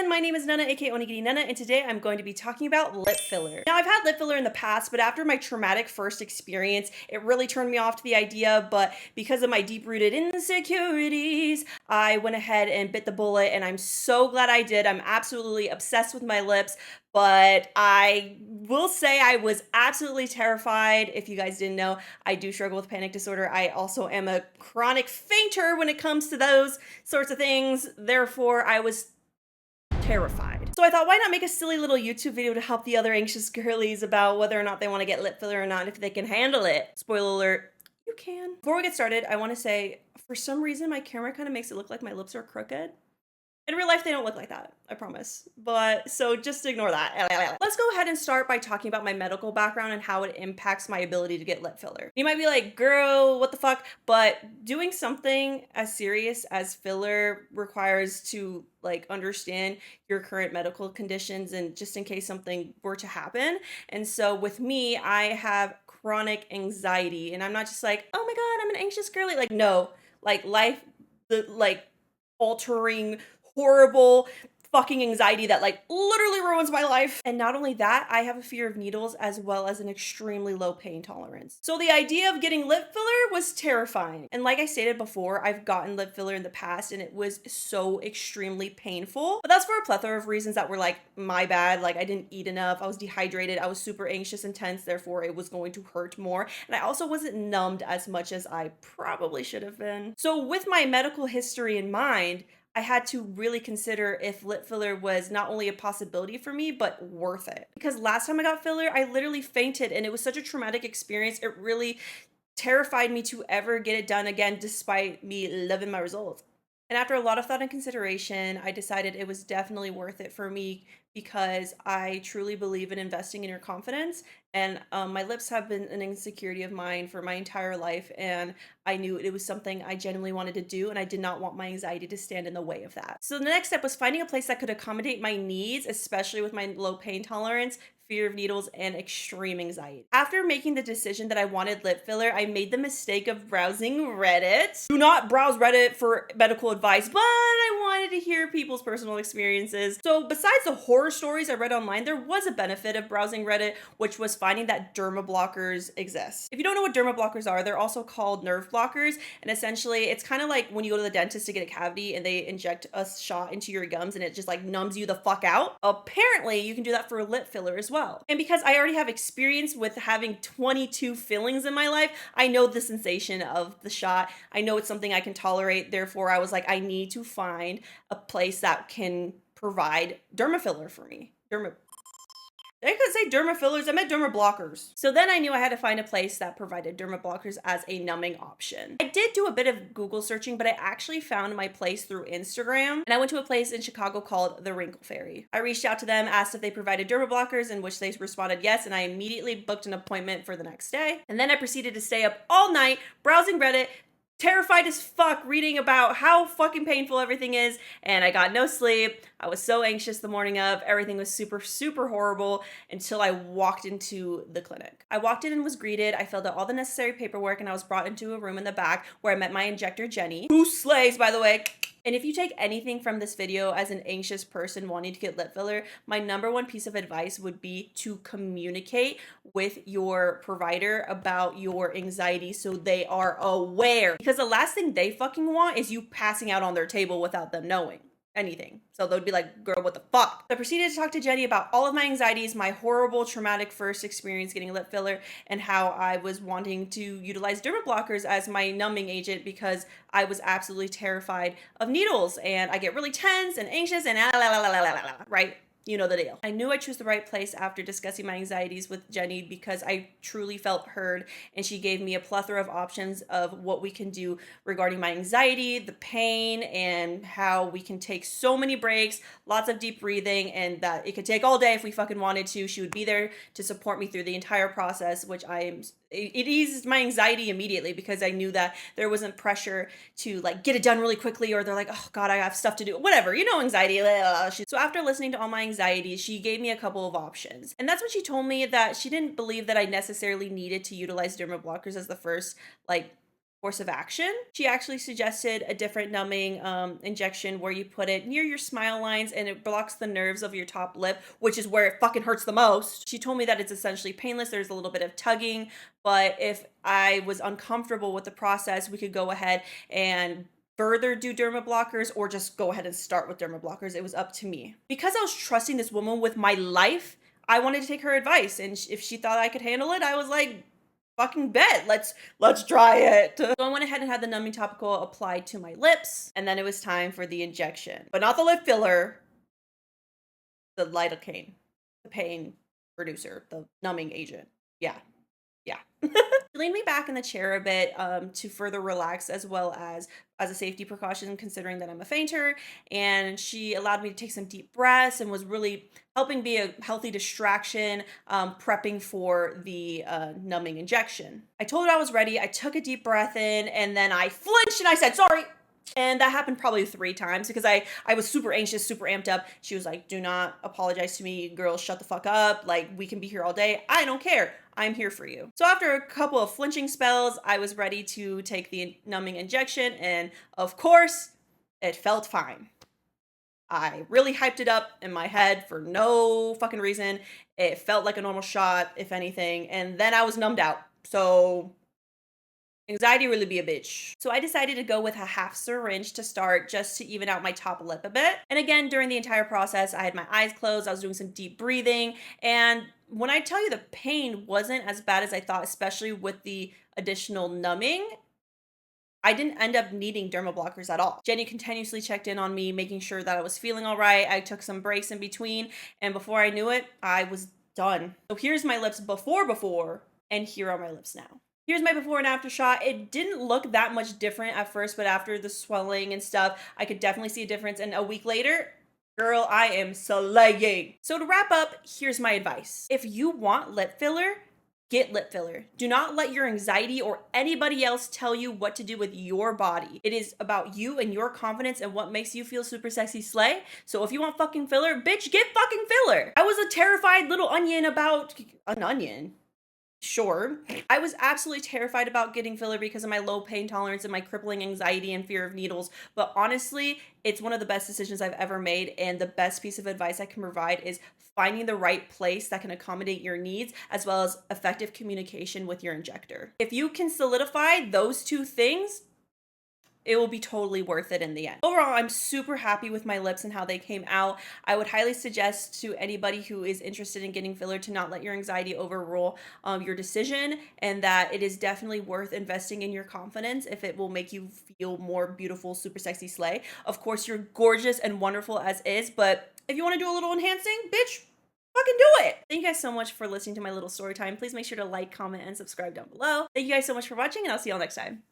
everyone, my name is Nana, aka Onigiri Nana, and today I'm going to be talking about lip filler. Now, I've had lip filler in the past, but after my traumatic first experience, it really turned me off to the idea, but because of my deep-rooted insecurities, I went ahead and bit the bullet, and I'm so glad I did. I'm absolutely obsessed with my lips, but I will say I was absolutely terrified. If you guys didn't know, I do struggle with panic disorder. I also am a chronic fainter when it comes to those sorts of things. Therefore, I was terrified. So I thought, why not make a silly little YouTube video to help the other anxious girlies about whether or not they want to get lip filler or not, if they can handle it. Spoiler alert, you can. Before we get started, I want to say, for some reason, my camera kind of makes it look like my lips are crooked. In real life, they don't look like that, I promise. But, so just ignore that. Let's go ahead and start by talking about my medical background and how it impacts my ability to get lip filler. You might be like, girl, what the fuck? But doing something as serious as filler requires to understand your current medical conditions and just in case something were to happen. And so with me, I have chronic anxiety and I'm not just like, oh my God, I'm an anxious girly. No, altering horrible fucking anxiety that literally ruins my life. And not only that, I have a fear of needles as well as an extremely low pain tolerance. So the idea of getting lip filler was terrifying. And like I stated before, I've gotten lip filler in the past and it was so extremely painful. But that's for a plethora of reasons that were my bad. I didn't eat enough, I was dehydrated, I was super anxious and tense, therefore it was going to hurt more. And I also wasn't numbed as much as I probably should have been. So with my medical history in mind, I had to really consider if lip filler was not only a possibility for me, but worth it. Because last time I got filler, I literally fainted and it was such a traumatic experience. It really terrified me to ever get it done again, despite me loving my results. And after a lot of thought and consideration, I decided it was definitely worth it for me because I truly believe in investing in your confidence. And my lips have been an insecurity of mine for my entire life. And I knew it was something I genuinely wanted to do. And I did not want my anxiety to stand in the way of that. So the next step was finding a place that could accommodate my needs, especially with my low pain tolerance, fear of needles, and extreme anxiety. After making the decision that I wanted lip filler, I made the mistake of browsing Reddit. Do not browse Reddit for medical advice, but I wanted to hear people's personal experiences. So besides the horror stories I read online, there was a benefit of browsing Reddit, which was finding that derma blockers exist. If you don't know what derma blockers are, they're also called nerve blockers. And essentially, it's kind of like when you go to the dentist to get a cavity and they inject a shot into your gums and it just numbs you the fuck out. Apparently, you can do that for lip filler as well. And because I already have experience with having 22 fillings in my life, I know the sensation of the shot. I know it's something I can tolerate. Therefore, I was like, I need to find a place that can provide derma filler for me. I could say derma fillers, I meant derma blockers. So then I knew I had to find a place that provided derma blockers as a numbing option. I did do a bit of Google searching, but I actually found my place through Instagram. And I went to a place in Chicago called the Wrinkle Fairy. I reached out to them, asked if they provided derma blockers, in which they responded yes, and I immediately booked an appointment for the next day. And then I proceeded to stay up all night browsing Reddit, terrified as fuck, reading about how fucking painful everything is, and I got no sleep. I was so anxious the morning of. Everything was super, super horrible until I walked into the clinic. I walked in and was greeted. I filled out all the necessary paperwork and I was brought into a room in the back where I met my injector, Jenny, who slays, by the way. And if you take anything from this video as an anxious person wanting to get lip filler, my number one piece of advice would be to communicate with your provider about your anxiety so they are aware. Because the last thing they fucking want is you passing out on their table without them knowing anything. So they'd be like, girl, what the fuck? So I proceeded to talk to Jenny about all of my anxieties, my horrible traumatic first experience getting lip filler, and how I was wanting to utilize derma blockers as my numbing agent because I was absolutely terrified of needles and I get really tense and anxious and right? You know the deal. I knew I chose the right place after discussing my anxieties with Jenny because I truly felt heard and she gave me a plethora of options of what we can do regarding my anxiety, the pain, and how we can take so many breaks, lots of deep breathing, and that it could take all day if we fucking wanted to. She would be there to support me through the entire process, which it eased my anxiety immediately because I knew that there wasn't pressure to get it done really quickly, or they're like, oh God, I have stuff to do, whatever, anxiety. So after listening to all my anxieties, she gave me a couple of options. And that's when she told me that she didn't believe that I necessarily needed to utilize derma blockers as the first course of action. She actually suggested a different numbing injection where you put it near your smile lines and it blocks the nerves of your top lip, which is where it fucking hurts the most. She told me that it's essentially painless. There's a little bit of tugging, but if I was uncomfortable with the process, we could go ahead and further do derma blockers or just go ahead and start with derma blockers. It was up to me. Because I was trusting this woman with my life, I wanted to take her advice, and if she thought I could handle it, I was like, fucking bet. Let's try it. So I went ahead and had the numbing topical applied to my lips, and then it was time for the injection. But not the lip filler, the lidocaine, the pain producer, the numbing agent. Yeah. She leaned me back in the chair a bit to further relax, as well as a safety precaution, considering that I'm a fainter. And she allowed me to take some deep breaths and was really helping be a healthy distraction, prepping for the numbing injection. I told her I was ready. I took a deep breath in, and then I flinched and I said, sorry. And that happened probably 3 times because I was super anxious, super amped up. She was like, do not apologize to me, girl, shut the fuck up. Like, we can be here all day. I don't care. I'm here for you. So after a couple of flinching spells, I was ready to take the numbing injection. And of course, it felt fine. I really hyped it up in my head for no fucking reason. It felt like a normal shot, if anything. And then I was numbed out. So anxiety really be a bitch. So I decided to go with a half syringe to start, just to even out my top lip a bit. And again, during the entire process, I had my eyes closed. I was doing some deep breathing. And when I tell you the pain wasn't as bad as I thought, especially with the additional numbing, I didn't end up needing derma blockers at all. Jenny continuously checked in on me, making sure that I was feeling all right. I took some breaks in between, and before I knew it, I was done. So here's my lips before, and here are my lips now. Here's my before and after shot. It didn't look that much different at first, but after the swelling and stuff, I could definitely see a difference. And a week later, girl, I am slaying. So to wrap up, here's my advice. If you want lip filler, get lip filler. Do not let your anxiety or anybody else tell you what to do with your body. It is about you and your confidence and what makes you feel super sexy slay. So if you want fucking filler, bitch, get fucking filler. I was a terrified little onion about an onion. Sure. I was absolutely terrified about getting filler because of my low pain tolerance and my crippling anxiety and fear of needles. But honestly, it's one of the best decisions I've ever made. And the best piece of advice I can provide is finding the right place that can accommodate your needs, as well as effective communication with your injector. If you can solidify those 2 things, it will be totally worth it in the end. Overall, I'm super happy with my lips and how they came out. I would highly suggest to anybody who is interested in getting filler to not let your anxiety overrule your decision, and that it is definitely worth investing in your confidence if it will make you feel more beautiful, super sexy slay. Of course, you're gorgeous and wonderful as is, but if you want to do a little enhancing, bitch, fucking do it. Thank you guys so much for listening to my little story time. Please make sure to like, comment, and subscribe down below. Thank you guys so much for watching, and I'll see y'all next time.